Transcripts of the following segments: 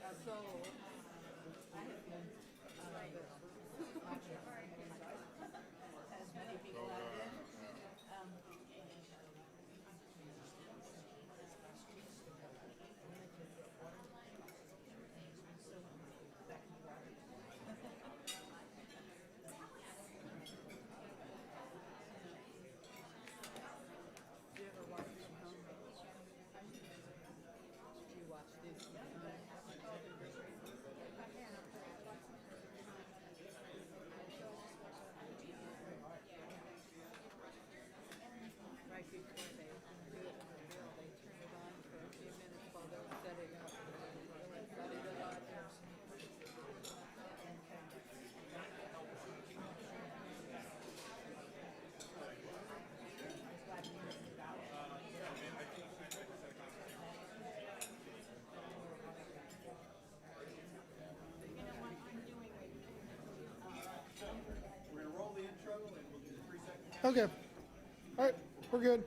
So I have been as many people have been. Do you ever watch from home? Do you watch these from home? Right before they do it in the grill, they turn it on for a few minutes while they're setting up. Really set it up. Okay. All right. We're good.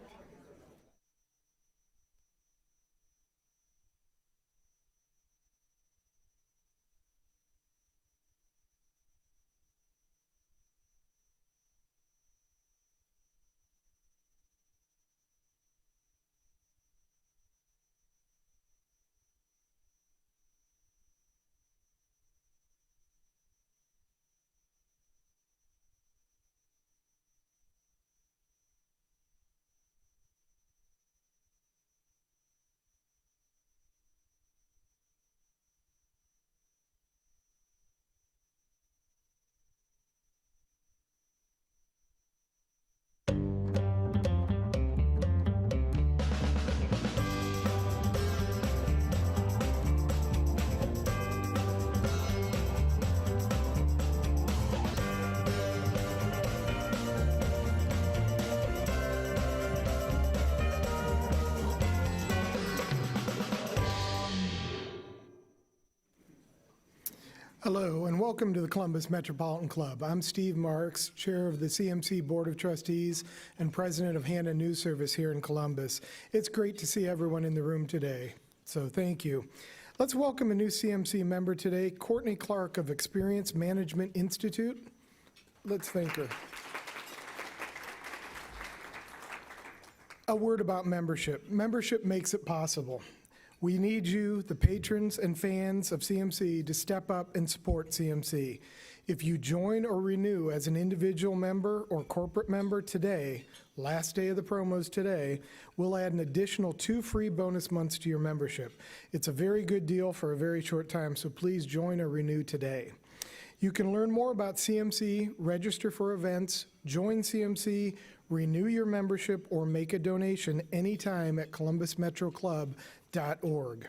Hello, and welcome to the Columbus Metropolitan Club. I'm Steve Marks, Chair of the CMC Board of Trustees and President of Hannah News Service here in Columbus. It's great to see everyone in the room today, so thank you. Let's welcome a new CMC member today, Courtney Clark of Experience Management Institute. Let's thank her. A word about membership. Membership makes it possible. We need you, the patrons and fans of CMC, to step up and support CMC. If you join or renew as an individual member or corporate member today, last day of the promos today, we'll add an additional 2 free bonus months to your membership. It's a very good deal for a very short time, so please join or renew today. You can learn more about CMC, register for events, join CMC, renew your membership, or make a donation anytime at columbusmetroclub.org.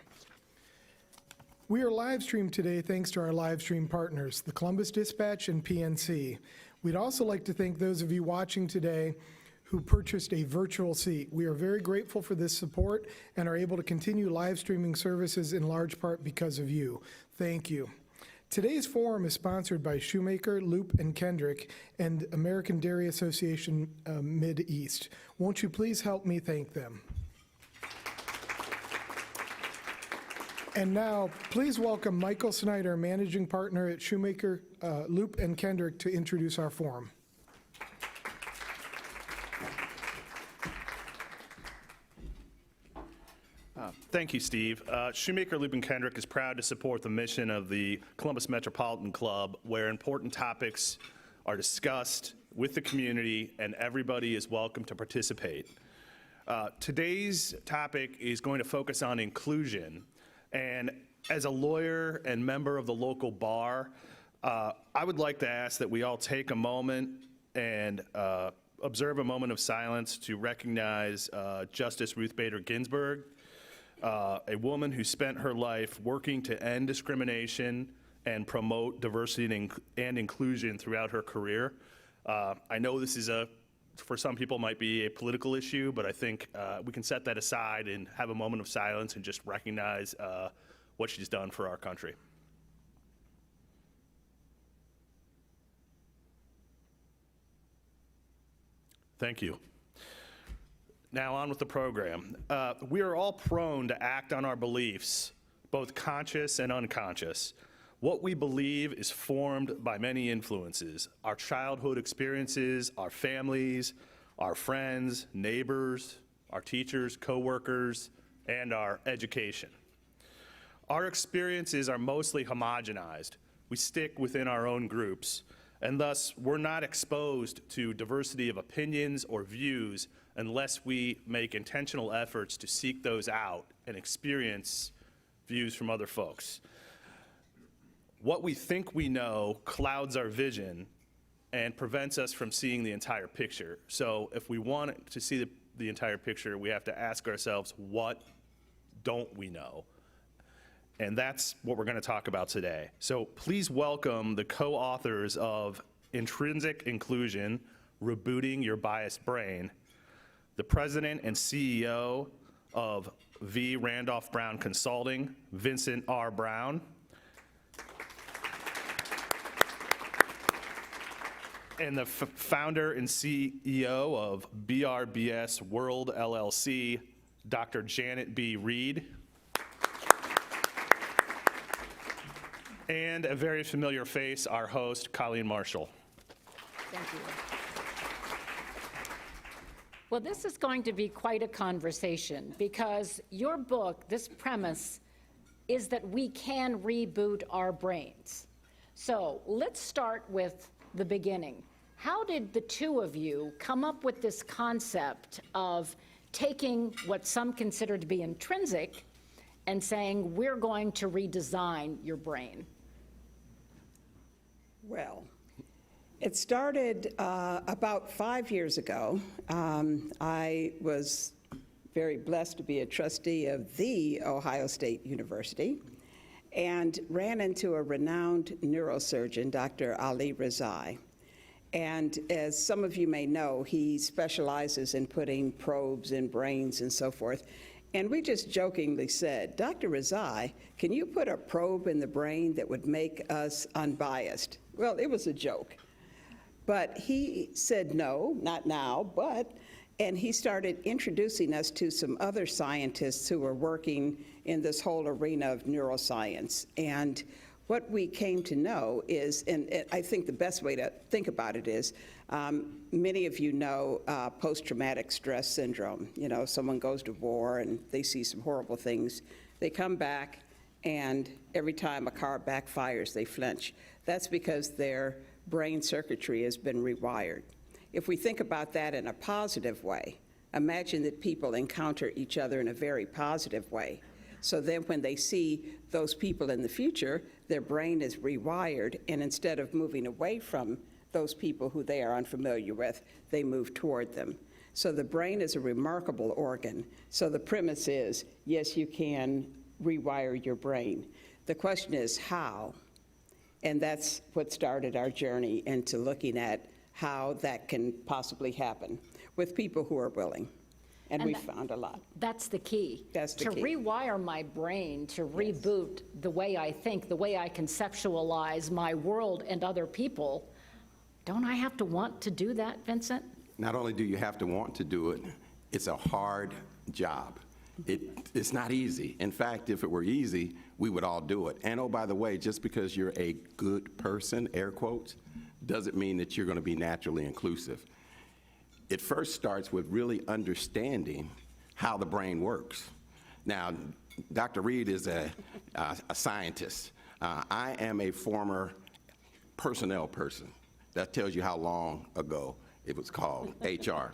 We are live streamed today thanks to our live stream partners, the Columbus Dispatch and PNC. We'd also like to thank those of you watching today who purchased a virtual seat. We are very grateful for this support and are able to continue live streaming services in large part because of you. Thank you. Today's forum is sponsored by Shoemaker, Loop, and Kendrick and American Dairy Association Mid-East. Won't you please help me thank them? And now, please welcome Michael Snyder, Managing Partner at Shoemaker, Loop, and Kendrick, to introduce our forum. Thank you, Steve. Shoemaker, Loop, and Kendrick is proud to support the mission of the Columbus Metropolitan Club, where important topics are discussed with the community and everybody is welcome to participate. Today's topic is going to focus on inclusion. And as a lawyer and member of the local bar, I would like to ask that we all take a moment and observe a moment of silence to recognize Justice Ruth Bader Ginsburg, a woman who spent her life working to end discrimination and promote diversity and inclusion throughout her career. I know this is for some people might be a political issue, but I think we can set that aside and have a moment of silence and just recognize what she's done for our country. Thank you. Now on with the program. We are all prone to act on our beliefs, both conscious and unconscious. What we believe is formed by many influences: our childhood experiences, our families, our friends, neighbors, our teachers, coworkers, and our education. Our experiences are mostly homogenized. We stick within our own groups, and thus we're not exposed to diversity of opinions or views unless we make intentional efforts to seek those out and experience views from other folks. What we think we know clouds our vision and prevents us from seeing the entire picture. So if we want to see the entire picture, we have to ask ourselves, what don't we know? And that's what we're going to talk about today. So please welcome the co-authors of Intrinsic Inclusion, Rebooting Your Biased Brain, the president and CEO of V. Randolph Brown Consulting, Vincent R. Brown, and the founder and CEO of BRBS World LLC, Dr. Janet B. Reed. And a very familiar face, our host, Colleen Marshall. Thank you. Well, this is going to be quite a conversation because your book, this premise, is that we can reboot our brains. So let's start with the beginning. How did the two of you come up with this concept of taking what some consider to be intrinsic and saying, we're going to redesign your brain? Well, it started about 5 years ago. I was very blessed to be a trustee of the Ohio State University and ran into a renowned neurosurgeon, Dr. Ali Rezai. And as some of you may know, he specializes in putting probes in brains and so forth. And we just jokingly said, Dr. Rezai, can you put a probe in the brain that would make us unbiased? Well, it was a joke. But he said no, not now, and he started introducing us to some other scientists who were working in this whole arena of neuroscience. And what we came to know is, and I think the best way to think about it is, many of you know post-traumatic stress syndrome. You know, someone goes to war and they see some horrible things. They come back, and every time a car backfires, they flinch. That's because their brain circuitry has been rewired. If we think about that in a positive way, imagine that people encounter each other in a very positive way. So then when they see those people in the future, their brain is rewired, and instead of moving away from those people who they are unfamiliar with, they move toward them. So the brain is a remarkable organ. So the premise is, yes, you can rewire your brain. The question is how? And that's what started our journey into looking at how that can possibly happen with people who are willing. And we found a lot. That's the key. That's the to key. rewire my brain, to reboot the way I think, the way I conceptualize my world and other people. Don't I have to want to do that, Vincent? Not only do you have to want to do it, it's a hard job. It's not easy. In fact, if it were easy, we would all do it. And oh, by the way, just because you're a good person, air quotes, doesn't mean that you're going to be naturally inclusive. It first starts with really understanding how the brain works. Now, Dr. Reed is a scientist. I am a former personnel person. That tells you how long ago it was called HR.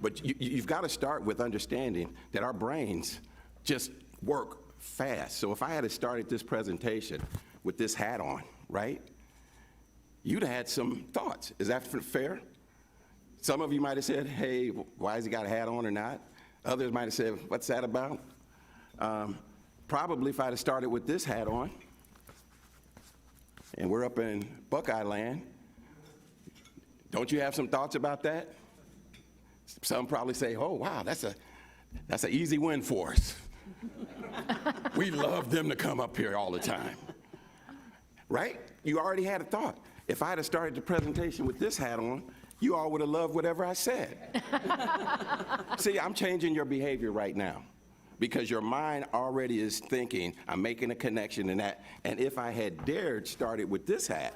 But you've got to start with understanding that our brains just work fast. So if I had started this presentation with this hat on, right, you'd have had some thoughts. Is that fair? Some of you might have said, hey, why has he got a hat on or not? Others might have said, what's that about? Probably if I'd have started with this hat on, and we're up in Buckeye land, don't you have some thoughts about that? Some probably say, oh, wow, that's an easy win for us. We love them to come up here all the time. Right? You already had a thought. If I had started the presentation with this hat on, you all would have loved whatever I said. See, I'm changing your behavior right now because your mind already is thinking, I'm making a connection in that, and if I had dared start it with this hat,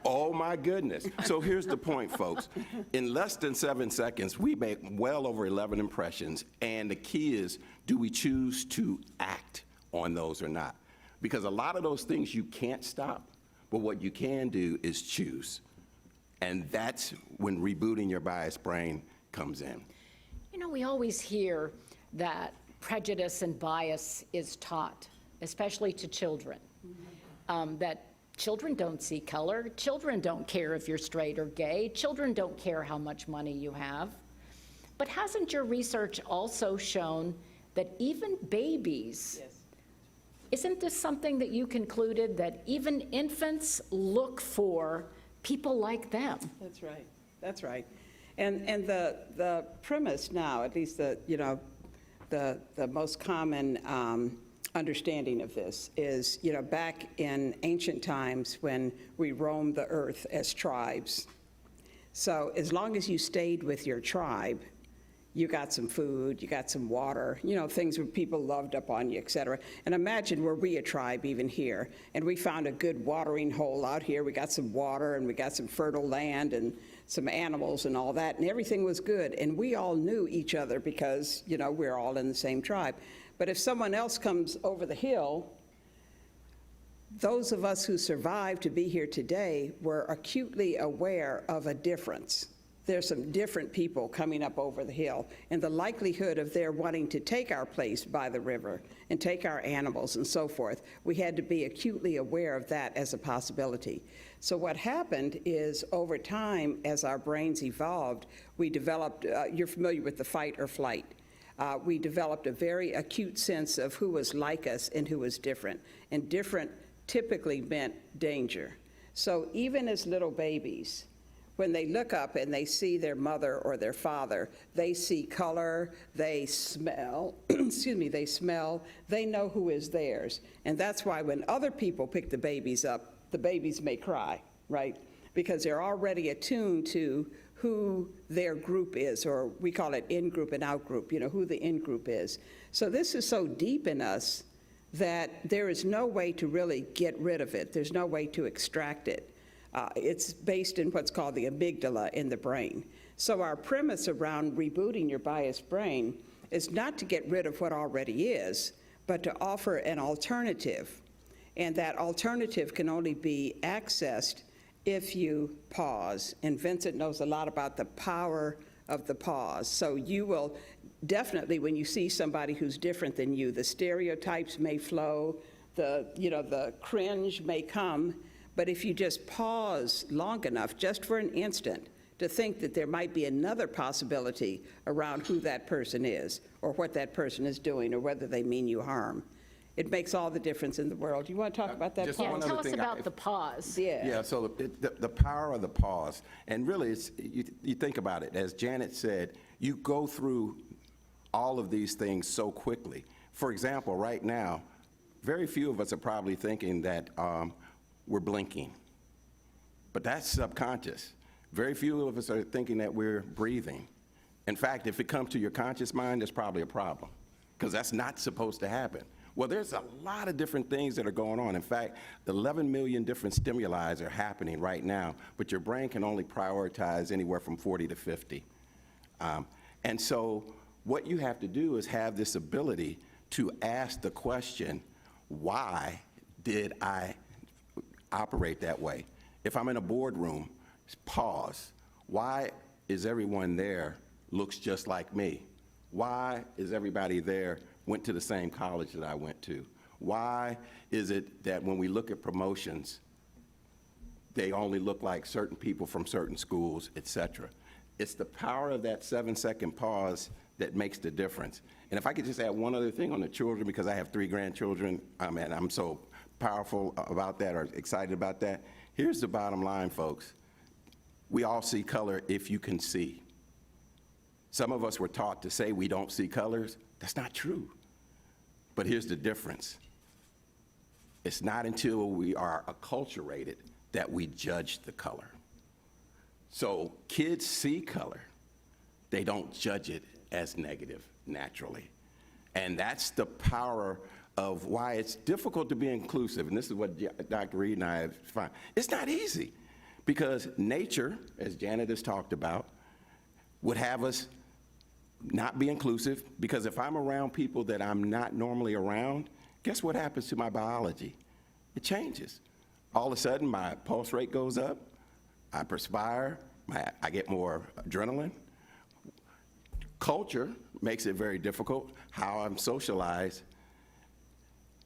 oh my goodness. So here's the point, folks. In less than 7 seconds, we make well over 11 impressions, and the key is, do we choose to act on those or not? Because a lot of those things you can't stop, but what you can do is choose. And that's when rebooting your biased brain comes in. You know, we always hear that prejudice and bias is taught, especially to children, that children don't see color, children don't care if you're straight or gay, children don't care how much money you have. But hasn't your research also shown that even babies, isn't this something that you concluded, that even infants look for people like them? That's right. That's right. And the premise now, at least the most common understanding of this is, back in ancient times when we roamed the earth as tribes. So as long as you stayed with your tribe, you got some food, you got some water, things where people loved up on you, et cetera. And imagine were we a tribe even here, and we found a good watering hole out here. We got some water, and we got some fertile land, and some animals and all that, and everything was good. And we all knew each other because, we're all in the same tribe. But if someone else comes over the hill, those of us who survived to be here today were acutely aware of a difference. There's some different people coming up over the hill, and the likelihood of their wanting to take our place by the river and take our animals and so forth, we had to be acutely aware of that as a possibility. So what happened is, over time, as our brains evolved, we developed, you're familiar with the fight or flight. We developed a very acute sense of who was like us and who was different. And different typically meant danger. So even as little babies, when they look up and they see their mother or their father, they see color, they smell, they smell, they know who is theirs. And that's why when other people pick the babies up, the babies may cry, right? Because they're already attuned to who their group is, or we call it in-group and out-group, who the in-group is. So this is so deep in us that there is no way to really get rid of it. There's no way to extract it. It's based in what's called the amygdala in the brain. So our premise around rebooting your biased brain is not to get rid of what already is, but to offer an alternative. And that alternative can only be accessed if you pause. And Vincent knows a lot about the power of the pause. So you will definitely, when you see somebody who's different than you, the stereotypes may flow, the cringe may come, but if you just pause long enough, just for an instant, to think that there might be another possibility around who that person is, or what that person is doing, or whether they mean you harm, it makes all the difference in the world. You want to talk about that Just Yeah, one pause? other tell us thing about the pause. Yeah, so the power of the pause, and really, you think about it, as Janet said, you go through all of these things so quickly. For example, right now, very few of us are probably thinking that we're blinking, but that's subconscious. Very few of us are thinking that we're breathing. In fact, if it comes to your conscious mind, there's probably a problem, because that's not supposed to happen. Well, there's a lot of different things that are going on. In fact, 11 million different stimuli are happening right now, but your brain can only prioritize anywhere from 40 to 50. And so what you have to do is have this ability to ask the question, why did I operate that way? If I'm in a boardroom, pause. Why is everyone there looks just like me? Why is everybody there went to the same college that I went to? Why is it that when we look at promotions, they only look like certain people from certain schools, et cetera? It's the power of that 7-second pause that makes the difference. And if I could just add one other thing on the children, because I have 3 grandchildren, and I'm so powerful about that, or excited about that. Here's the bottom line, folks. We all see color if you can see. Some of us were taught to say we don't see colors. That's not true. But here's the difference. It's not until we are acculturated that we judge the color. So kids see color. They don't judge it as negative naturally. And that's the power of why it's difficult to be inclusive. And this is what Dr. Reed and I have found. It's not easy because nature, as Janet has talked about, would have us not be inclusive, because if I'm around people that I'm not normally around, guess what happens to my biology? It changes. All of a sudden, my pulse rate goes up, I perspire, I get more adrenaline. Culture makes it very difficult, how I'm socialized,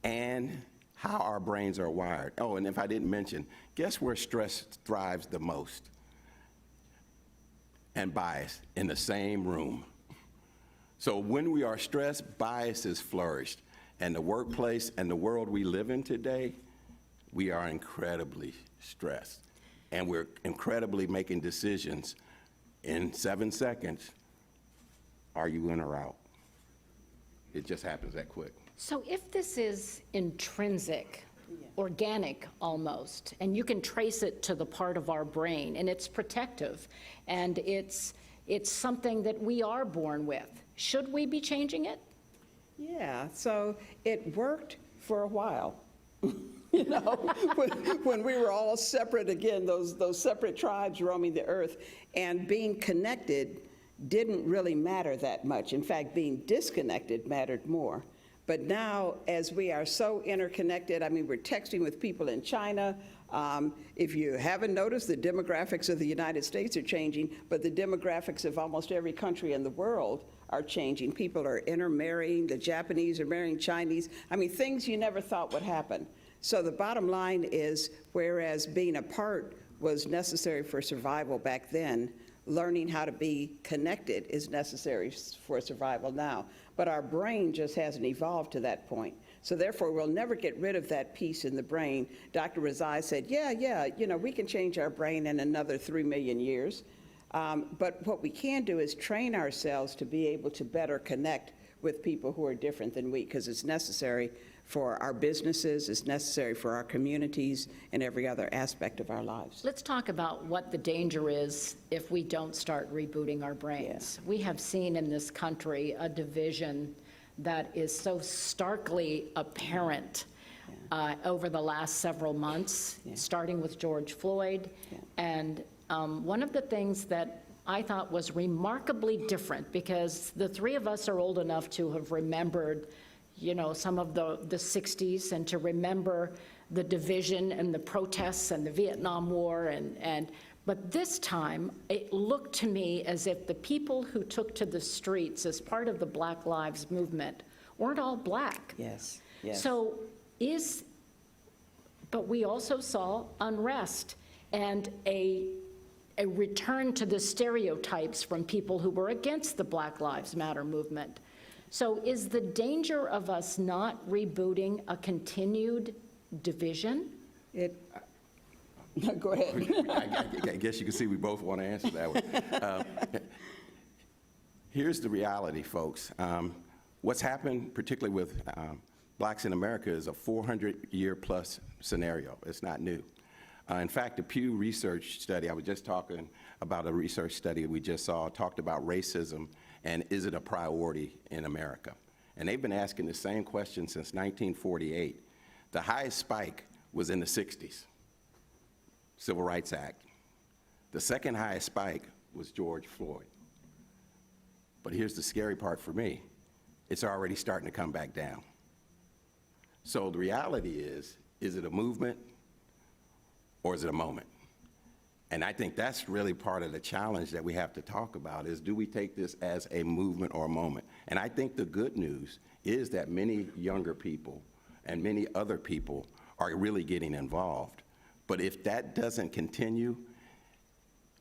and how our brains are wired. Oh, and if I didn't mention, guess where stress thrives the most? And bias in the same room. So when we are stressed, bias is flourished. And the workplace and the world we live in today, we are incredibly stressed. And we're incredibly making decisions in 7 seconds. Are you in or out? It just happens that quick. So if this is intrinsic, organic almost, and you can trace it to the part of our brain, and it's protective, and it's something that we are born with, should we be changing it? Yeah, so it worked for a while. You know, when we were all separate, again, those separate tribes roaming the earth, and being connected didn't really matter that much. In fact, being disconnected mattered more. But now, as we are so interconnected, I mean, we're texting with people in China. If you haven't noticed, the demographics of the United States are changing, but the demographics of almost every country in the world are changing. People are intermarrying. The Japanese are marrying Chinese. I mean, things you never thought would happen. So the bottom line is, whereas being apart was necessary for survival back then, learning how to be connected is necessary for survival now. But our brain just hasn't evolved to that point. So therefore, we'll never get rid of that piece in the brain. Dr. Razai said, yeah, you know, we can change our brain in another 3 million years. But what we can do is train ourselves to be able to better connect with people who are different than we, because it's necessary for our businesses, it's necessary for our communities, and every other aspect of our lives. Let's talk about what the danger is if we don't start rebooting our brains. We have seen in this country a division that is so starkly apparent over the last several months, starting with George Floyd. And one of the things that I thought was remarkably different, because the three of us are old enough to have remembered, you know, some of the 60s, and to remember the division and the protests and the Vietnam War, but this time it looked to me as if the people who took to the streets as part of the Black Lives Movement weren't all black. Yes. So but we also saw unrest and a return to the stereotypes from people who were against the Black Lives Matter movement. So is the danger of us not rebooting a continued division? Go ahead. I guess you can see we both want to answer that one. Here's the reality, folks. What's happened, particularly with blacks in America, is a 400-year-plus scenario. It's not new. In fact, the Pew Research study, I was just talking about a research study we just saw, talked about racism and is it a priority in America? And they've been asking the same question since 1948. The highest spike was in the 60s, Civil Rights Act. The second highest spike was George Floyd. But here's the scary part for me. It's already starting to come back down. So the reality is it a movement or is it a moment? And I think that's really part of the challenge that we have to talk about is, do we take this as a movement or a moment? And I think the good news is that many younger people and many other people are really getting involved. But if that doesn't continue,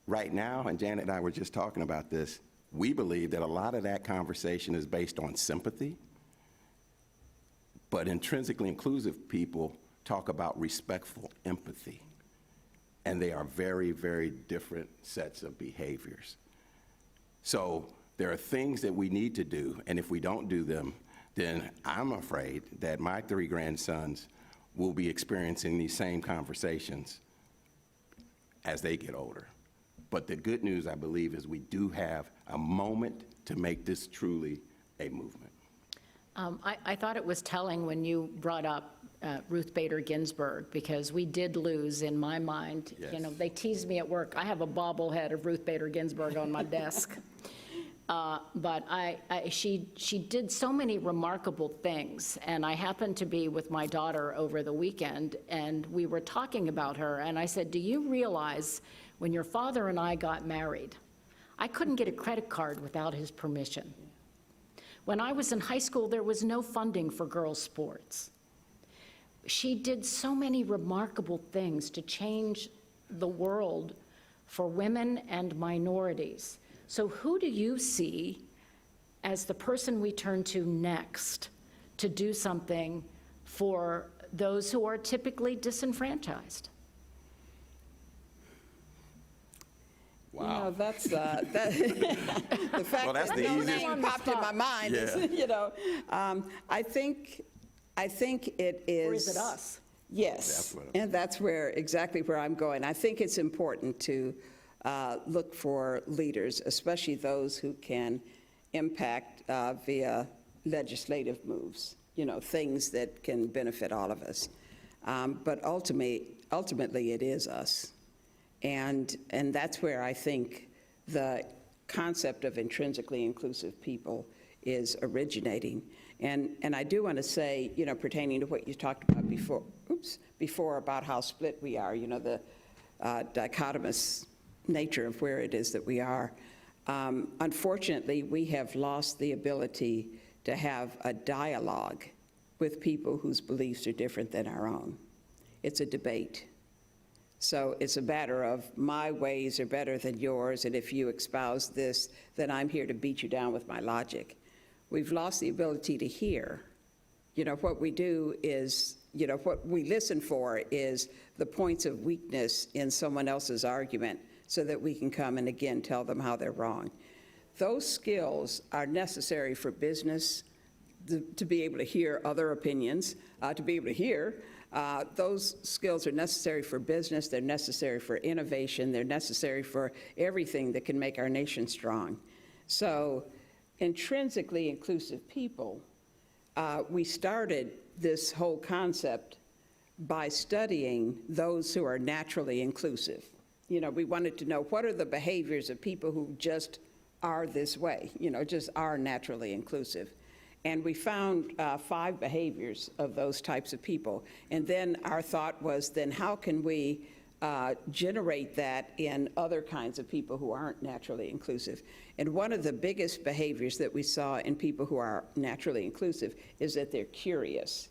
right now, and Janet and I were just talking about this, we believe that a lot of that conversation is based on sympathy, but intrinsically inclusive people talk about respectful empathy. And they are very, very different sets of behaviors. So there are things that we need to do, and if we don't do them, then I'm afraid that my 3 grandsons will be experiencing these same conversations as they get older. But the good news, I believe, is we do have a moment to make this truly a movement. I thought it was telling when you brought up Ruth Bader Ginsburg, because we did lose, in my mind. You Yes. know, they teased me at work. I have a bobblehead of Ruth Bader Ginsburg on my desk. But she did so many remarkable things, and I happened to be with my daughter over the weekend, and we were talking about her, and I said, do you realize when your father and I got married, I couldn't get a credit card without his permission. When I was in high school, there was no funding for girls' sports. She did so many remarkable things to change the world for women and minorities. So who do you see as the person we turn to next to do something for those who are typically disenfranchised? You know, that's, that, the fact Well, that's that the no easiest- name popped in my mind is, Yeah. you know, I think it is. Or is it us? Yes, That's what- and that's exactly where I'm going. I think it's important to look for leaders, especially those who can impact via legislative moves, you know, things that can benefit all of us. But ultimately, it is us. And that's where I think the concept of intrinsically inclusive people is originating. And I do want to say, you know, pertaining to what you talked about before about how split we are, you know, the dichotomous nature of where it is that we are. Unfortunately, we have lost the ability to have a dialogue with people whose beliefs are different than our own. It's a debate. So it's a matter of my ways are better than yours, and if you espouse this, then I'm here to beat you down with my logic. We've lost the ability to hear. You know, what we do is, you know, what we listen for is the points of weakness in someone else's argument so that we can come and again tell them how they're wrong. Those skills are necessary for business, to be able to hear other opinions, to be able to hear. Those skills are necessary for business, they're necessary for innovation, they're necessary for everything that can make our nation strong. So intrinsically inclusive people, we started this whole concept by studying those who are naturally inclusive. You know, we wanted to know what are the behaviors of people who just are this way, you know, just are naturally inclusive. And we found 5 behaviors of those types of people. And then our thought was, then how can we generate that in other kinds of people who aren't naturally inclusive? And one of the biggest behaviors that we saw in people who are naturally inclusive is that they're curious.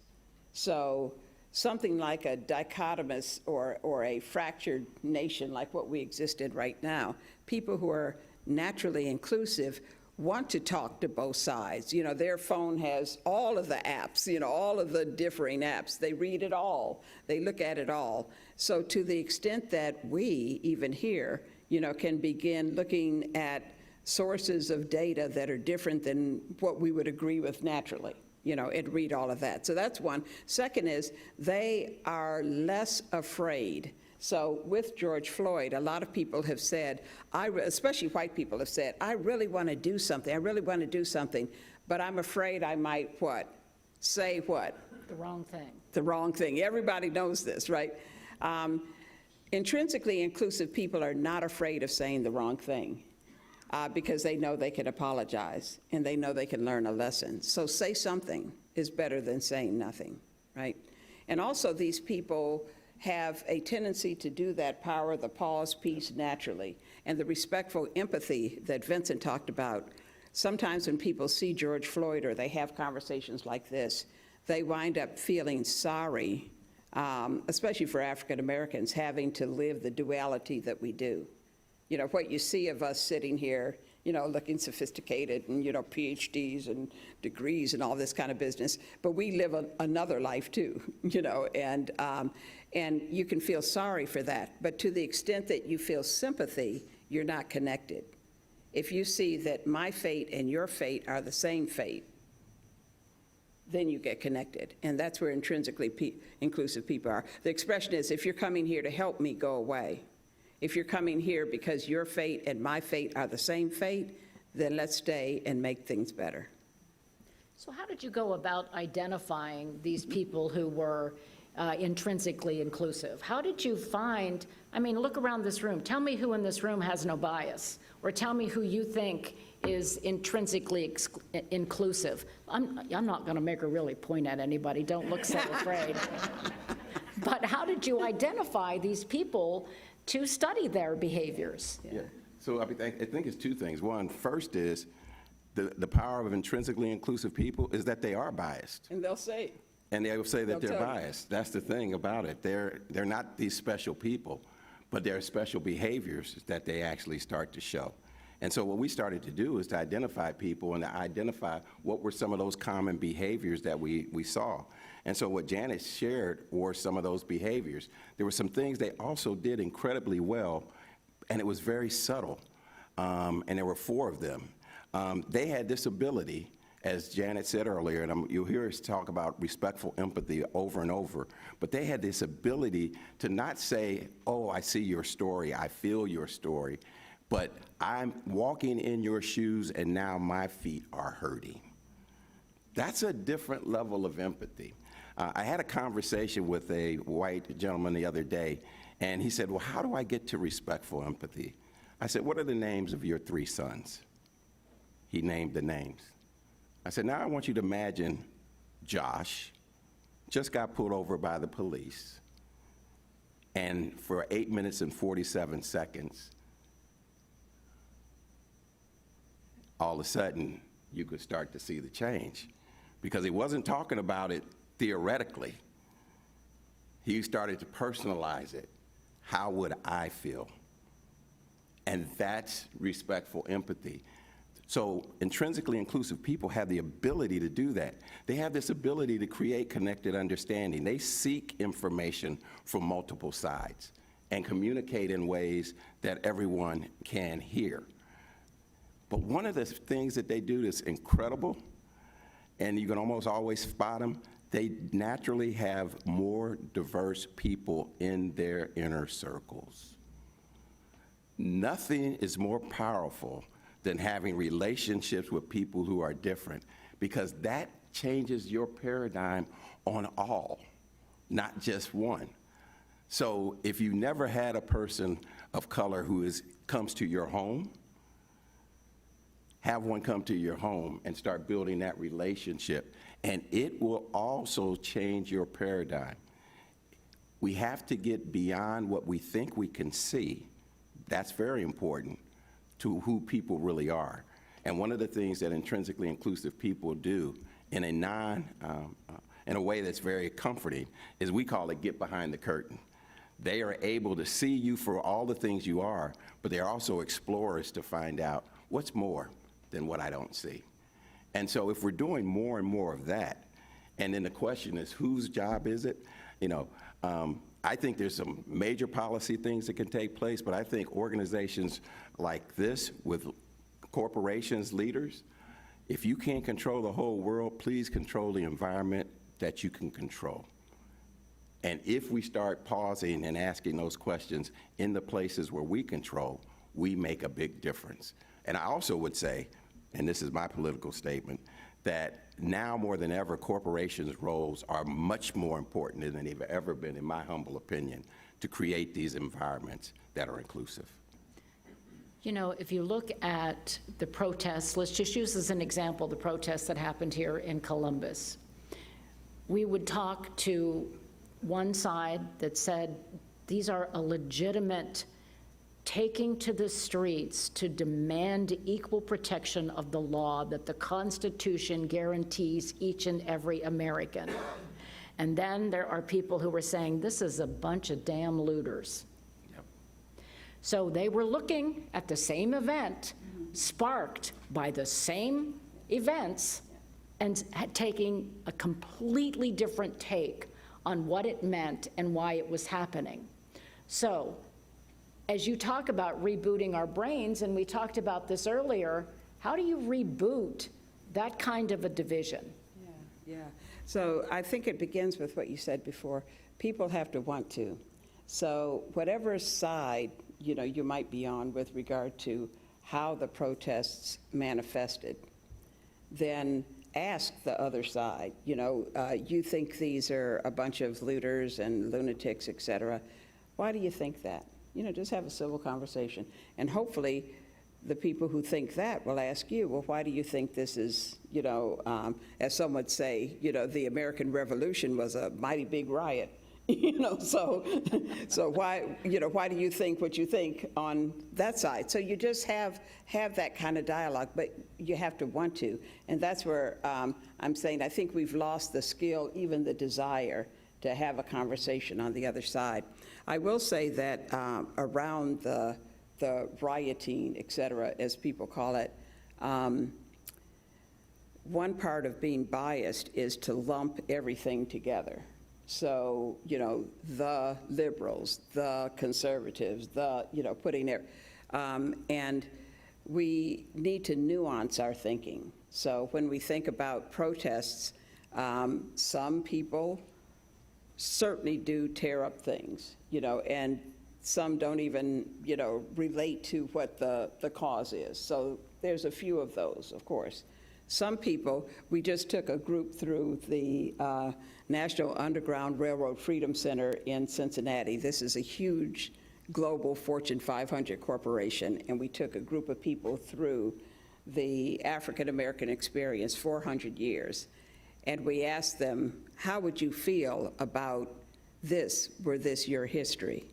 So something like a dichotomous or a fractured nation like what we exist in right now, people who are naturally inclusive want to talk to both sides. You know, their phone has all of the apps, you know, all of the differing apps. They read it all. They look at it all. So to the extent that we, even here, you know, can begin looking at sources of data that are different than what we would agree with naturally, you know, and read all of that. So that's one. Second is they are less afraid. So with George Floyd, a lot of people have said, especially white people have said, I really want to do something. I really want to do something, but I'm afraid I might what? Say what? The wrong thing. The wrong thing. Everybody knows this, right? Intrinsically inclusive people are not afraid of saying the wrong thing because they know they can apologize and they know they can learn a lesson. So say something is better than saying nothing, right? And also these people have a tendency to do that power, the pause piece naturally, and the respectful empathy that Vincent talked about. Sometimes when people see George Floyd or they have conversations like this, they wind up feeling sorry, especially for African Americans, having to live the duality that we do. You know, what you see of us sitting here, you know, looking sophisticated and, you know, PhDs and degrees and all this kind of business, but we live another life too, you know, and you can feel sorry for that. But to the extent that you feel sympathy, you're not connected. If you see that my fate and your fate are the same fate, then you get connected. And that's where intrinsically inclusive people are. The expression is, if you're coming here to help me, go away. If you're coming here because your fate and my fate are the same fate, then let's stay and make things better. So how did you go about identifying these people who were intrinsically inclusive? How did you find, I mean, look around this room. Tell me who in this room has no bias, or tell me who you think is intrinsically inclusive. I'm not going to make her really point at anybody. Don't look so afraid. But how did you identify these people to study their behaviors? Yeah. So I think it's two things. One, first is the power of intrinsically inclusive people is that they are biased. And they'll say, And they will say that They'll they're tell you. biased. That's the thing about it. They're not these special people, but there are special behaviors that they actually start to show. And so what we started to do is to identify people and to identify what were some of those common behaviors that we saw. And so what Janet shared were some of those behaviors. There were some things they also did incredibly well, and it was very subtle. And there were 4 of them. They had this ability, as Janet said earlier, and you'll hear us talk about respectful empathy over and over, but they had this ability to not say, oh, I see your story, I feel your story, but I'm walking in your shoes and now my feet are hurting. That's a different level of empathy. I had a conversation with a white gentleman the other day, and he said, well, how do I get to respectful empathy? I said, what are the names of your 3 sons? He named the names. I said, now I want you to imagine Josh just got pulled over by the police, and for 8 minutes and 47 seconds, all of a sudden, you could start to see the change. Because he wasn't talking about it theoretically. He started to personalize it. How would I feel? And that's respectful empathy. So intrinsically inclusive people have the ability to do that. They have this ability to create connected understanding. They seek information from multiple sides and communicate in ways that everyone can hear. But one of the things that they do that's incredible, and you can almost always spot them, they naturally have more diverse people in their inner circles. Nothing is more powerful than having relationships with people who are different, because that changes your paradigm on all, not just one. So if you never had a person of color who comes to your home, have one come to your home and start building that relationship, and it will also change your paradigm. We have to get beyond what we think we can see. That's very important to who people really are. And one of the things that intrinsically inclusive people do in a way that's very comforting is we call it get behind the curtain. They are able to see you for all the things you are, but they're also explorers to find out what's more than what I don't see. And so if we're doing more and more of that, and then the question is, whose job is it? I think there's some major policy things that can take place, but I think organizations like this with corporations, leaders, if you can't control the whole world, please control the environment that you can control. And if we start pausing and asking those questions in the places where we control, we make a big difference. And I also would say, and this is my political statement, that now more than ever, corporations' roles are much more important than they've ever been, in my humble opinion, to create these environments that are inclusive. You know, if you look at the protests, let's just use as an example the protests that happened here in Columbus. We would talk to one side that said, these are a legitimate taking to the streets to demand equal protection of the law that the Constitution guarantees each and every American. And then there are people who were saying, this is a bunch of damn looters. Yep. So they were looking at the same event, sparked by the same events, and taking a completely different take on what it meant and why it was happening. So, as you talk about rebooting our brains, and we talked about this earlier, how do you reboot that kind of a division? Yeah. So I think it begins with what you said before. People have to want to. So whatever side, you might be on with regard to how the protests manifested, then ask the other side, you think these are a bunch of looters and lunatics, et cetera. Why do you think that? Just have a civil conversation. And hopefully, the people who think that will ask you, well, why do you think this is, as some would say, the American Revolution was a mighty big riot. So why do you think what you think on that side? So you just have that kind of dialogue, but you have to want to. And that's where I'm saying I think we've lost the skill, even the desire to have a conversation on the other side. I will say that around the rioting, et cetera, as people call it, one part of being biased is to lump everything together. So, the liberals, the conservatives, putting it, and we need to nuance our thinking. So when we think about protests, some people certainly do tear up things, and some don't even, relate to what the cause is. So there's a few of those, of course. Some people, we just took a group through the National Underground Railroad Freedom Center in Cincinnati. This is a huge global Fortune 500 corporation, and we took a group of people through the African American experience, 400 years. And we asked them, how would you feel about this, were this your history?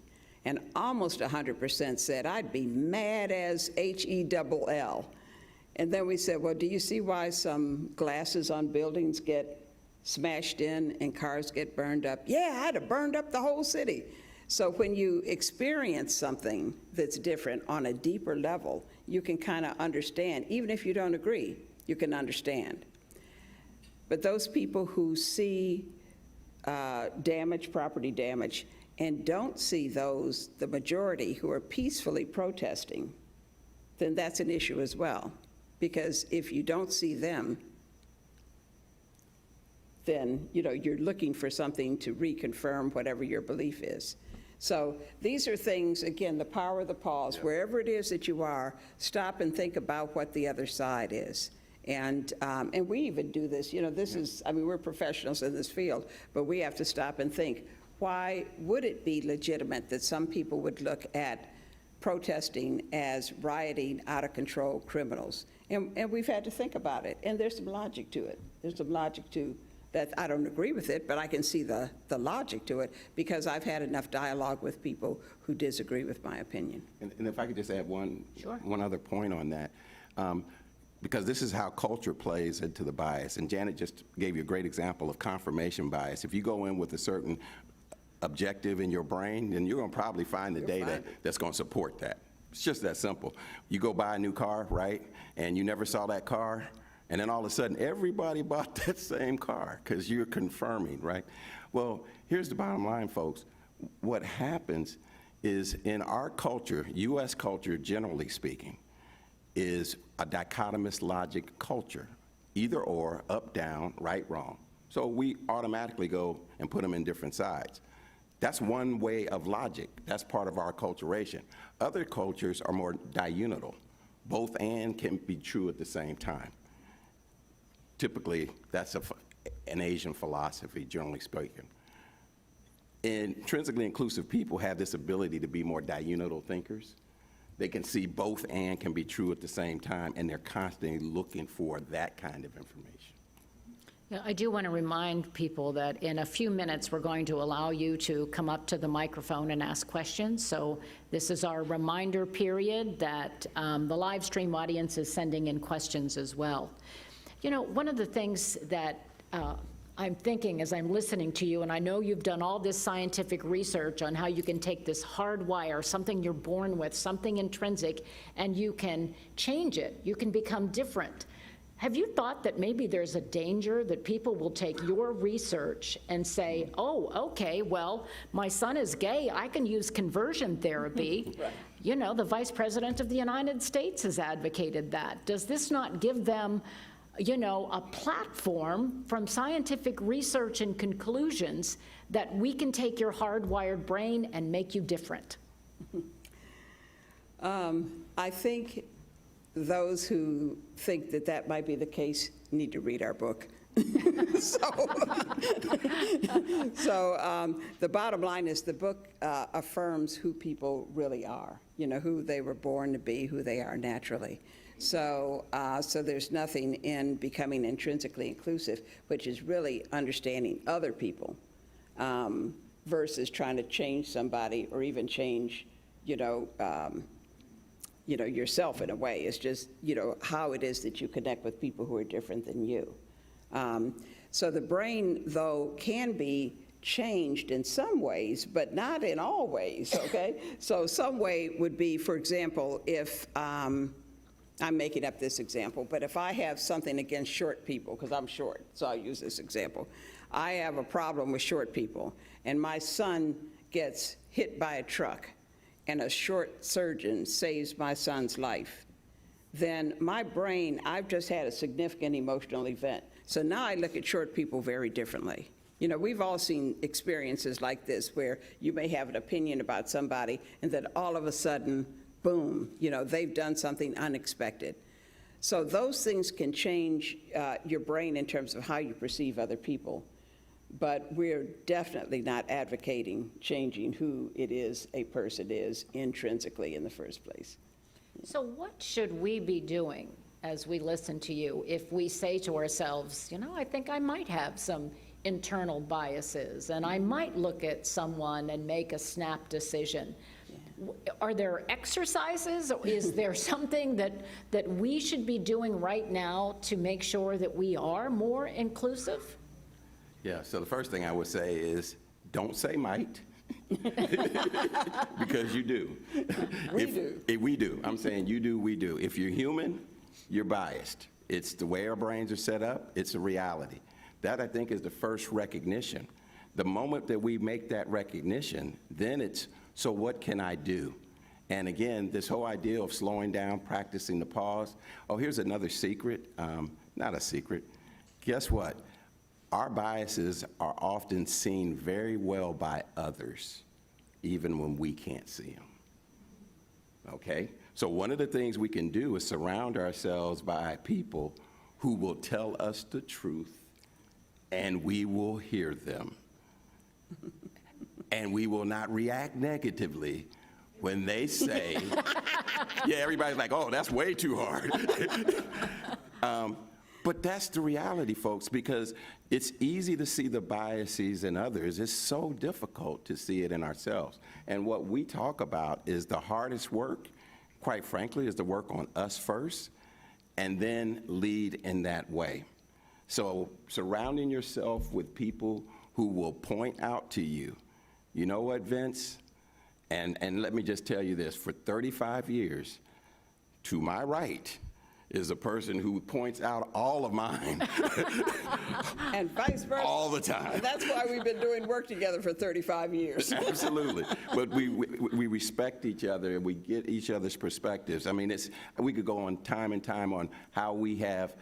And almost 100% said, I'd be mad as H-E-double-L. And then we said, well, do you see why some glasses on buildings get smashed in and cars get burned up? Yeah, I'd have burned up the whole city. So when you experience something that's different on a deeper level, you can kind of understand. Even if you don't agree, you can understand. But those people who see damage, property damage, and don't see those, the majority who are peacefully protesting, then that's an issue as well. Because if you don't see them, then you're looking for something to reconfirm whatever your belief is. So these are things, again, the power of the pause. Yeah. Wherever it is that you are, stop and think about what the other side is. And we even do this. This is, we're professionals in this field, but we have to stop and think, why would it be legitimate that some people would look at protesting as rioting, out of control criminals? And we've had to think about it, and there's some logic to it. There's some logic to that. I don't agree with it, but I can see the logic to it because I've had enough dialogue with people who disagree with my opinion. And if I could just add one other point on that, because this is how culture plays into the bias, and Janet just gave you a great example of confirmation bias. If you go in with a certain objective in your brain, then you're going to probably find the data that's going to support that. It's just that simple. You go buy a new car, right, and you never saw that car, and then all of a sudden everybody bought that same car because you're confirming, right? Well, here's the bottom line, folks. What happens is in our culture, U.S. culture generally speaking, is a dichotomous logic culture, either or, up, down, right, wrong. So we automatically go and put them in different sides. That's one way of logic. That's part of our acculturation. Other cultures are more diunital. Both and can be true at the same time. Typically, that's an Asian philosophy, generally speaking. Intrinsically inclusive people have this ability to be more diunital thinkers. They can see both and can be true at the same time, and they're constantly looking for that kind of information. Yeah, I do want to remind people that in a few minutes, we're going to allow you to come up to the microphone and ask questions. So this is our reminder period that the live stream audience is sending in questions as well. One of the things that I'm thinking as I'm listening to you, and I know you've done all this scientific research on how you can take this hardwire, something you're born with, something intrinsic, and you can change it. You can become different. Have you thought that maybe there's a danger that people will take your research and say, oh, okay, well, my son is gay, I can use conversion therapy. Right. The Vice President of the United States has advocated that. Does this not give them, a platform from scientific research and conclusions that we can take your hardwired brain and make you different? I think those who think that that might be the case need to read our book. So the bottom line is the book affirms who people really are, who they were born to be, who they are naturally. So there's nothing in becoming intrinsically inclusive, which is really understanding other people versus trying to change somebody or even change, yourself in a way. It's just, how it is that you connect with people who are different than you. So the brain, though, can be changed in some ways, but not in all ways, okay? So some way would be, for example, if, I'm making up this example, but if I have something against short people, because I'm short, so I'll use this example. I have a problem with short people, and my son gets hit by a truck, and a short surgeon saves my son's life. Then my brain, I've just had a significant emotional event. So now I look at short people very differently. We've all seen experiences like this where you may have an opinion about somebody and then all of a sudden, boom, they've done something unexpected. So those things can change your brain in terms of how you perceive other people. But we're definitely not advocating changing who it is a person is intrinsically in the first place. So what should we be doing as we listen to you if we say to ourselves, I think I might have some internal biases and I might look at someone and make a snap decision? Are there exercises? Is there something that we should be doing right now to make sure that we are more inclusive? Yeah, so the first thing I would say is, don't say might. Because you do. We do. I'm saying you do, we do. If you're human, you're biased. It's the way our brains are set up. It's a reality. That, I think, is the first recognition. The moment that we make that recognition, then it's, so what can I do? And again, this whole idea of slowing down, practicing the pause. Oh, here's another secret. Not a secret. Guess what? Our biases are often seen very well by others, even when we can't see them. Okay? So one of the things we can do is surround ourselves by people who will tell us the truth, and we will hear them. And we will not react negatively when they say, yeah, everybody's like, oh, that's way too hard. But that's the reality, folks, because it's easy to see the biases in others. It's so difficult to see it in ourselves. And what we talk about is the hardest work, quite frankly, is to work on us first and then lead in that way. So surrounding yourself with people who will point out to you, you know what, Vince? And let me just tell you this, for 35 years, to my right, is a person who points out all of mine. And vice versa. All the time. And that's why we've been doing work together for 35 years. Absolutely. But we respect each other and we get each other's perspectives. I mean, we could go on time and time on how we have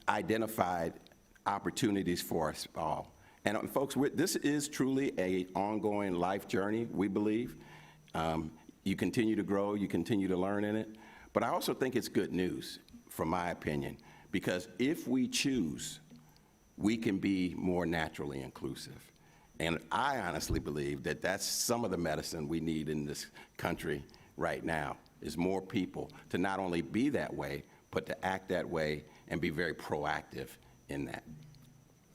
identified opportunities for us all. And folks, this is truly an ongoing life journey, we believe. You continue to grow, you continue to learn in it. But I also think it's good news, from my opinion, because if we choose, we can be more naturally inclusive. And I honestly believe that that's some of the medicine we need in this country right now, is more people to not only be that way, but to act that way and be very proactive in that.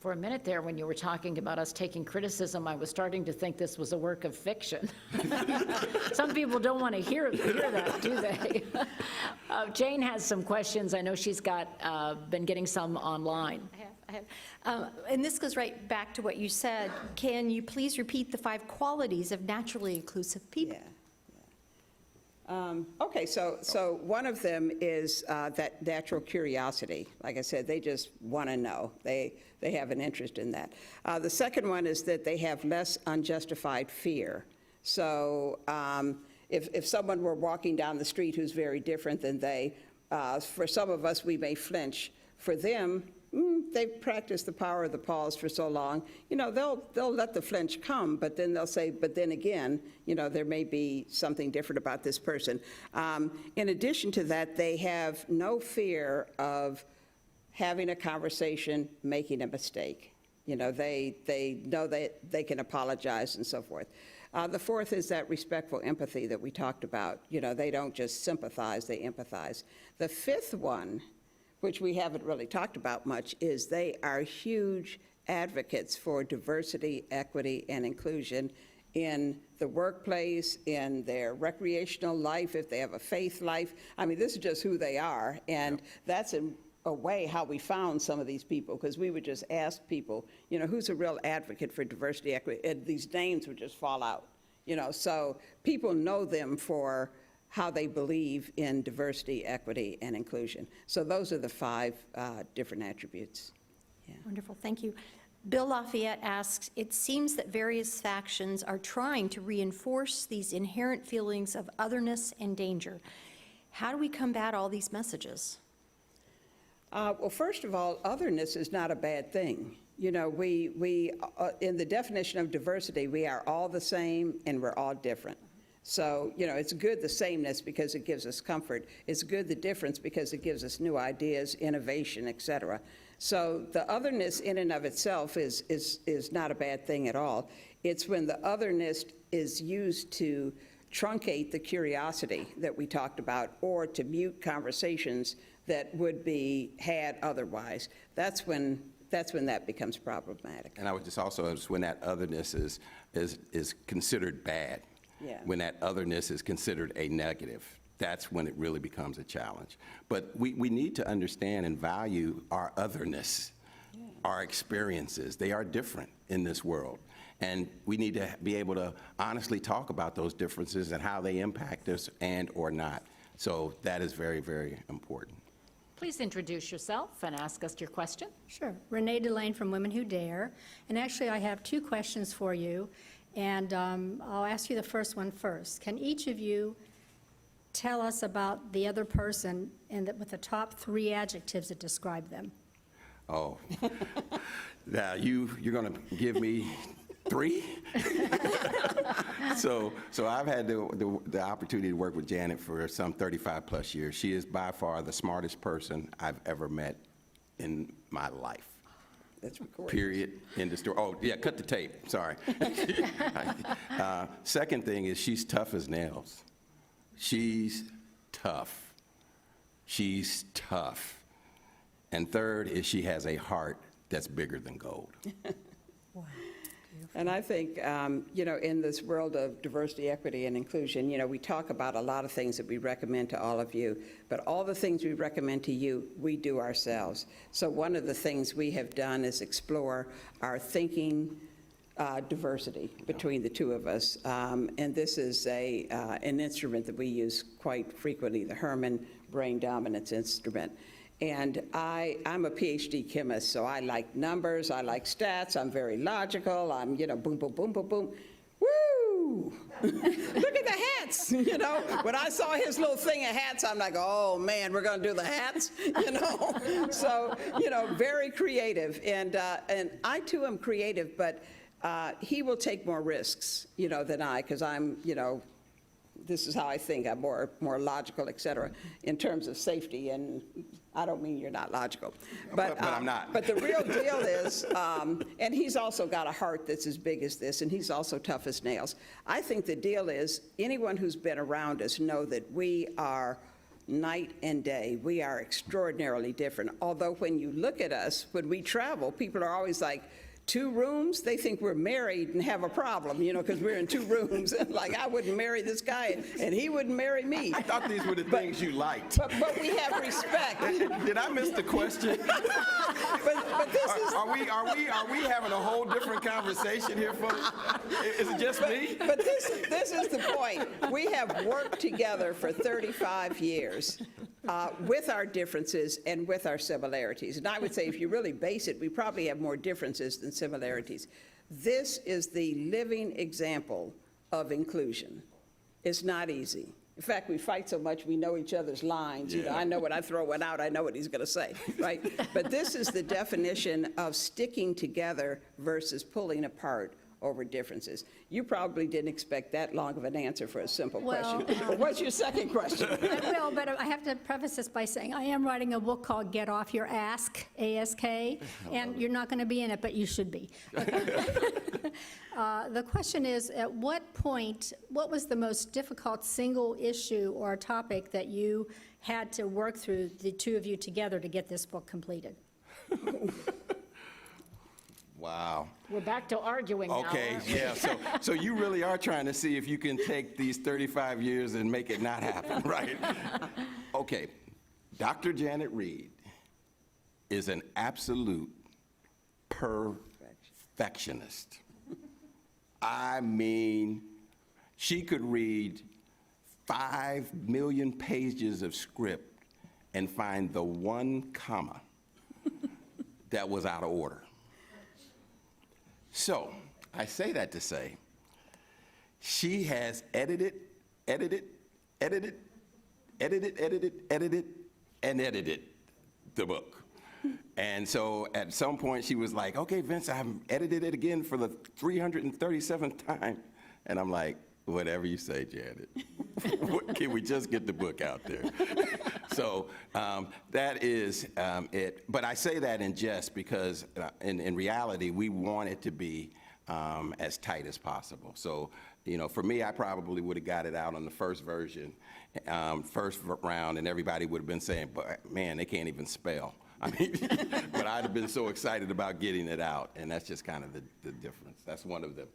For a minute there, when you were talking about us taking criticism, I was starting to think this was a work of fiction. Some people don't want to hear that, do they? Jane has some questions. I know she's been getting some online. I have. And this goes right back to what you said. Can you please repeat the 5 qualities of naturally inclusive people? Yeah. Okay, so one of them is that natural curiosity. Like I said, they just want to know. They have an interest in that. The second one is that they have less unjustified fear. So if someone were walking down the street who's very different than they, for some of us, we may flinch. For them, they've practiced the power of the pause for so long, they'll let the flinch come, but then they'll say, but then again, there may be something different about this person. In addition to that, they have no fear of having a conversation, making a mistake. They know that they can apologize and so forth. The fourth is that respectful empathy that we talked about. They don't just sympathize, they empathize. The fifth one, which we haven't really talked about much, is they are huge advocates for diversity, equity, and inclusion in the workplace, in their recreational life, if they have a faith life. I mean, this is just who they are, and that's a way how we found some of these people, because we would just ask people, who's a real advocate for diversity, equity, and these names would just fall out. So people know them for how they believe in diversity, equity, and inclusion. So those are the 5 different attributes. Yeah. Wonderful, thank you. Bill Lafayette asks, it seems that various factions are trying to reinforce these inherent feelings of otherness and danger. How do we combat all these messages? Well, first of all, otherness is not a bad thing. We in the definition of diversity, we are all the same and we're all different. So, it's good the sameness because it gives us comfort. It's good the difference because it gives us new ideas, innovation, et cetera. So the otherness in and of itself is not a bad thing at all. It's when the otherness is used to truncate the curiosity that we talked about, or to mute conversations that would be had otherwise. That's when that becomes problematic. And I would just also, it's when that otherness is considered bad. Yeah. When that otherness is considered a negative, that's when it really becomes a challenge. But we need to understand and value our otherness, our experiences. They are different in this world. And we need to be able to honestly talk about those differences and how they impact us and or not. So that is very, very important. Please introduce yourself and ask us your question. Sure. Renee Delane from Women Who Dare. And actually, I have 2 questions for you. And I'll ask you the first one first. Can each of you tell us about the other person and with the top 3 adjectives that describe them? Oh, now you're going to give me 3? So I've had the opportunity to work with Janet for some 35 plus years. She is by far the smartest person I've ever met in my life. That's recorded. Period. End of story. Oh, yeah, cut the tape. Sorry. Second thing is she's tough as nails. She's tough. She's tough. And third is she has a heart that's bigger than gold. Wow. And I think, in this world of diversity, equity, and inclusion, we talk about a lot of things that we recommend to all of you, but all the things we recommend to you, we do ourselves. So one of the things we have done is explore our thinking diversity between the 2 of us. And this is an instrument that we use quite frequently, the Herman Brain Dominance Instrument. And I'm a PhD chemist, so I like numbers, I like stats, I'm very logical, I'm, boom, boom, boom, boom, boom. Woo! Look at the hats, When I saw his little thing of hats, I'm like, oh, man, we're going to do the hats, So, very creative. And I, too, am creative, but he will take more risks, than I, because I'm, this is how I think. I'm more logical, et cetera, in terms of safety. And I don't mean you're not logical. But I'm not. But the real deal is, and he's also got a heart that's as big as this, and he's also tough as nails. I think the deal is, anyone who's been around us know that we are night and day. We are extraordinarily different. Although when you look at us, when we travel, people are always like, 2 rooms, they think we're married and have a problem, because we're in 2 rooms. Like, I wouldn't marry this guy, and he wouldn't marry me. I thought these were the things you liked. But we have respect. Did I miss the question? But this is... Are we having a whole different conversation here, folks? Is it just me? But this is the point. We have worked together for 35 years with our differences and with our similarities. And I would say, if you really base it, we probably have more differences than similarities. This is the living example of inclusion. It's not easy. In fact, we fight so much, we know each other's lines. You know, Yeah. I know when I throw one out, I know what he's going to say, right? But this is the definition of sticking together versus pulling apart over differences. You probably didn't expect that long of an answer for a simple Well, question. But what's your second question? I will, but I have to preface this by saying I am writing a book called Get Off Your Ask, A-S-K, and you're not going to be in it, but you should be. The question is, at what point, what was the most difficult single issue or topic that you had to work through, the two of you together, to get this book completed? Wow. We're back to arguing now. Okay, aren't we? yeah, so you really are trying to see if you can take these 35 years and make it not happen, right? Okay, Dr. Janet Reed is an absolute perfectionist. I mean, she could read 5 million pages of script and find the one comma that was out of order. So, I say that to say, she has edited, and edited the book. And so at some point she was like, okay, Vince, I've edited it again for the 337th time. And I'm like, whatever you say, Janet. Can we just get the book out there? So that is it. But I say that in jest because in reality, we want it to be as tight as possible. So, you know, for me, I probably would have got it out on the first version, first round, and everybody would have been saying, but man, they can't even spell. I mean, but I'd have been so excited about getting it out, and that's just kind of the difference. That's one of them.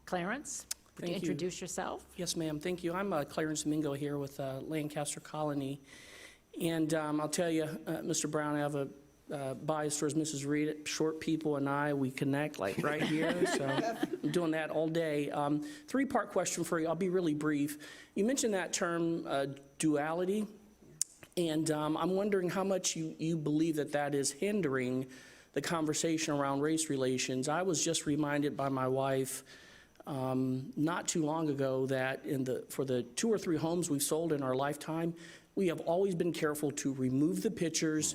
Clarence, would you Thank you. introduce yourself? Yes, ma'am. Thank you. I'm Clarence Mingo here with Lancaster Colony. And I'll tell you, Mr. Brown, I have a bias towards Mrs. Reed. Short people and I, we connect like right here. So I'm doing that all day. Three-part question for you. I'll be really brief. You mentioned that term, duality. And I'm wondering how much you believe that is hindering the conversation around race relations. I was just reminded by my wife not too long ago that for the 2 or 3 homes we've sold in our lifetime, we have always been careful to remove the pictures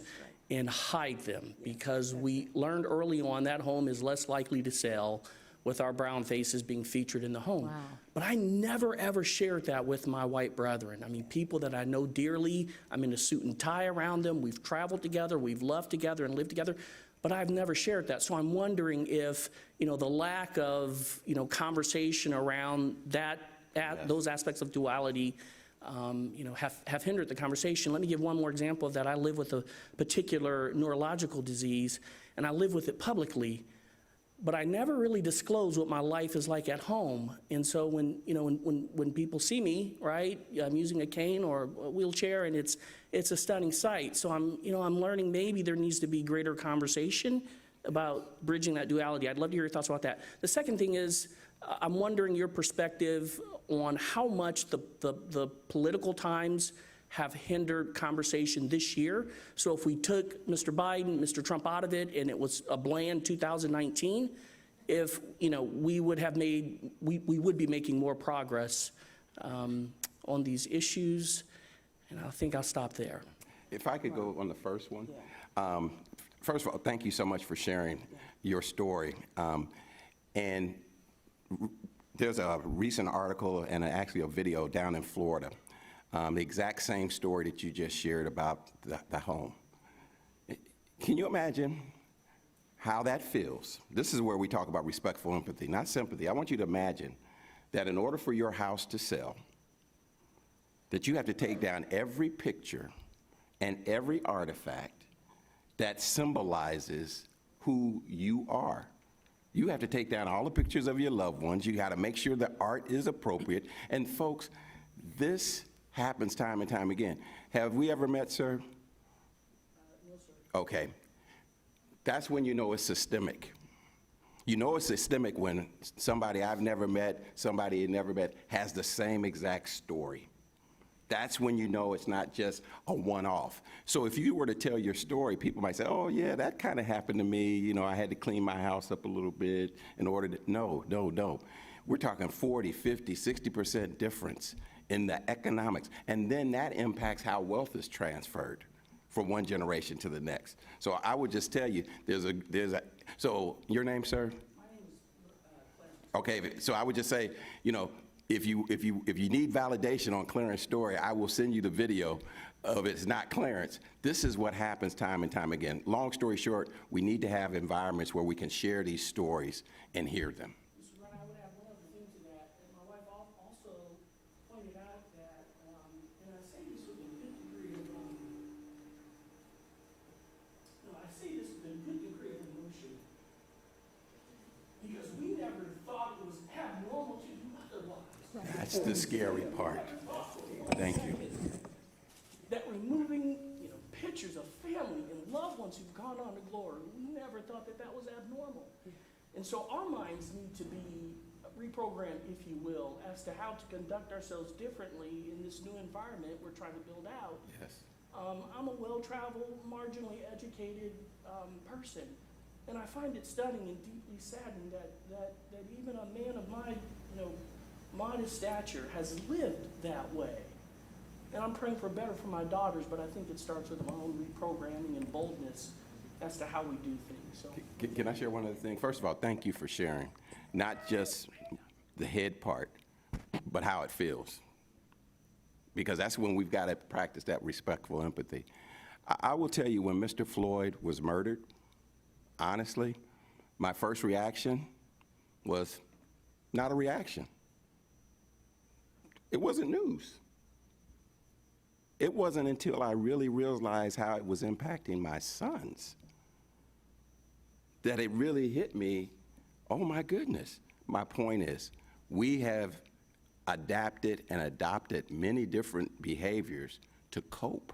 and hide them because we learned early on that home is less likely to sell with our brown faces being featured in the home. Wow. But I never ever shared that with my white brethren. I mean, people that I know dearly, I'm in a suit and tie around them, we've traveled together, we've loved together and lived together, but I've never shared that. So I'm wondering if, you know, the lack of, you know, conversation around those aspects of duality, you know, have hindered the conversation. Let me give one more example of that. I live with a particular neurological disease, and I live with it publicly, but I never really disclose what my life is like at home. And so when people see me, right, I'm using a cane or a wheelchair, and it's a stunning sight. So I'm learning maybe there needs to be greater conversation about bridging that duality. I'd love to hear your thoughts about that. The second thing is, I'm wondering your perspective on how much the political times have hindered conversation this year. So if we took Mr. Biden, Mr. Trump out of it, and it was a bland 2019, if, you know, we would be making more progress on these issues. And I think I'll stop there. If I could go on the first one. First of all, thank you so much for sharing your story. And there's a recent article and actually a video down in Florida, the exact same story that you just shared about the home. Can you imagine how that feels? This is where we talk about respectful empathy, not sympathy. I want you to imagine that in order for your house to sell, that you have to take down every picture and every artifact that symbolizes who you are. You have to take down all the pictures of your loved ones. You got to make sure the art is appropriate. And folks, this happens time and time again. Have we ever met, sir? No, sir. Okay. That's when you know it's systemic. You know it's systemic when somebody I've never met, somebody you never met, has the same exact story. That's when you know it's not just a one-off. So if you were to tell your story, people might say, oh yeah, that kind of happened to me. You know, I had to clean my house up a little bit in order to, no. we're talking 40, 50, 60% difference in the economics. And then that impacts how wealth is transferred from one generation to the next. So I would just tell you, so your name, sir? My name is Clarence. Okay, so I would just say, you know, if you need validation on Clarence's story, I will send you the video of it's not Clarence. This is what happens time and time again. Long story short, we need to have environments where we can share these stories and hear them. Mr. Brown, I would add one other thing to that. And my wife also pointed out that, and I say this with a good degree of, emotion, because we never thought it was abnormal to do otherwise. That's the scary part. Thank you. That removing, pictures of family and loved ones who've gone on to glory, we never thought that that was abnormal. And so our minds need to be reprogrammed, if you will, as to how to conduct ourselves differently in this new environment we're trying to build out. Yes. I'm a well-traveled, marginally educated person, and I find it stunning and deeply saddening that even a man of my, modest stature has lived that way. And I'm praying for better for my daughters, but I think it starts with my own reprogramming and boldness as to how we do things. So, Can I share one other thing? First of all, thank you for sharing, not just the head part, but how it feels. Because that's when we've got to practice that respectful empathy. I will tell you, when Mr. Floyd was murdered, honestly, my first reaction was not a reaction. It wasn't news. It wasn't until I really realized how it was impacting my sons that it really hit me, oh my goodness. My point is, we have adapted and adopted many different behaviors to cope.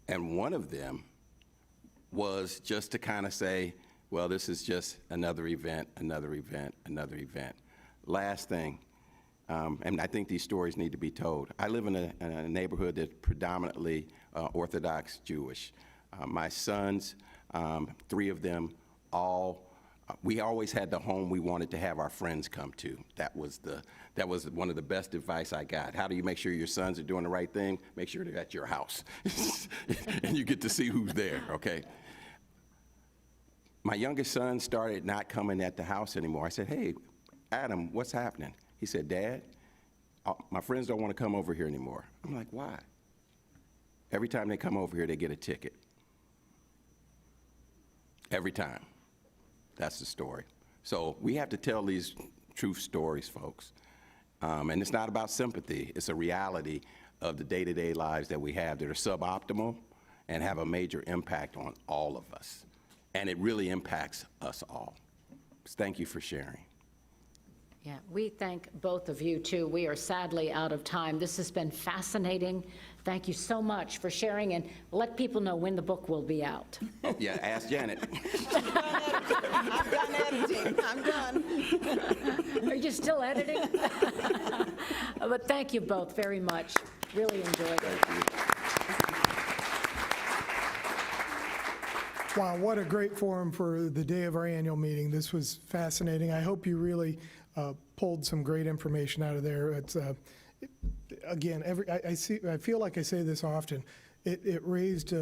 And one of them was just to kind of say, well, this is just another event, another event, another event. Last thing, and I think these stories need to be told. I live in a neighborhood that's predominantly Orthodox Jewish. My sons, 3 of them, we always had the home we wanted to have our friends come to. That was one of the best advice I got. How do you make sure your sons are doing the right thing? Make sure they're at your house, and you get to see who's there, okay? My youngest son started not coming at the house anymore. I said, hey, Adam, what's happening? He said, Dad, my friends don't want to come over here anymore. I'm like, why? Every time they come over here, they get a ticket. Every time. That's the story. So we have to tell these true stories, folks. And it's not about sympathy. It's a reality of the day-to-day lives that we have that are suboptimal and have a major impact on all of us. And it really impacts us all. Thank you for sharing. Yeah, we thank both of you, too. We are sadly out of time. This has been fascinating. Thank you so much for sharing, and let people know when the book will be out. Oh, yeah, ask Janet. I'm done editing. I'm done. Are you still editing? But thank you both very much. Really enjoyed it. Wow, what a great forum for the day of our annual meeting. This was fascinating. I hope you really pulled some great information out of there. It's again, I feel like I say this often. It raised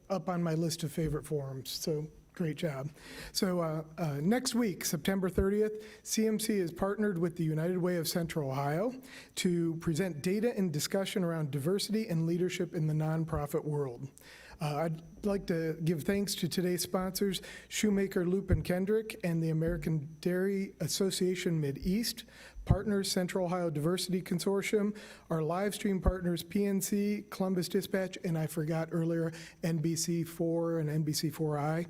up on my list of favorite forums. So great job. So next week, September 30th, CMC is partnered with the United Way of Central Ohio to present data and discussion around diversity and leadership in the nonprofit world. I'd like to give thanks to today's sponsors, Shoemaker, Loop & Kendrick, and the American Dairy Association Mid-East, partners Central Ohio Diversity Consortium, our live stream partners PNC, Columbus Dispatch, and I forgot earlier, NBC4 and NBC4i.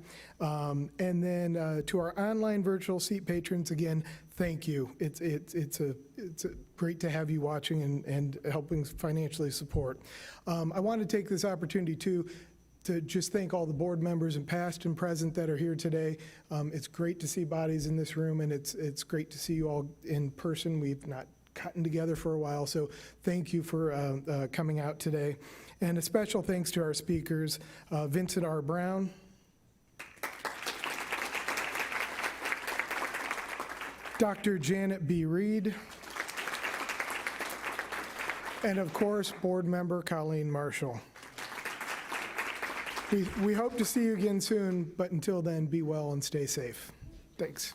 And then to our online virtual seat patrons, again, thank you. It's great to have you watching and helping financially support. I want to take this opportunity to just thank all the board members and past and present that are here today. It's great to see bodies in this room, and it's great to see you all in person. We've not gotten together for a while, so thank you for coming out today. And a special thanks to our speakers, Vincent R. Brown, Dr. Janet B. Reed, and of course, Board Member Colleen Marshall. We hope to see you again soon, but until then, be well and stay safe. Thanks.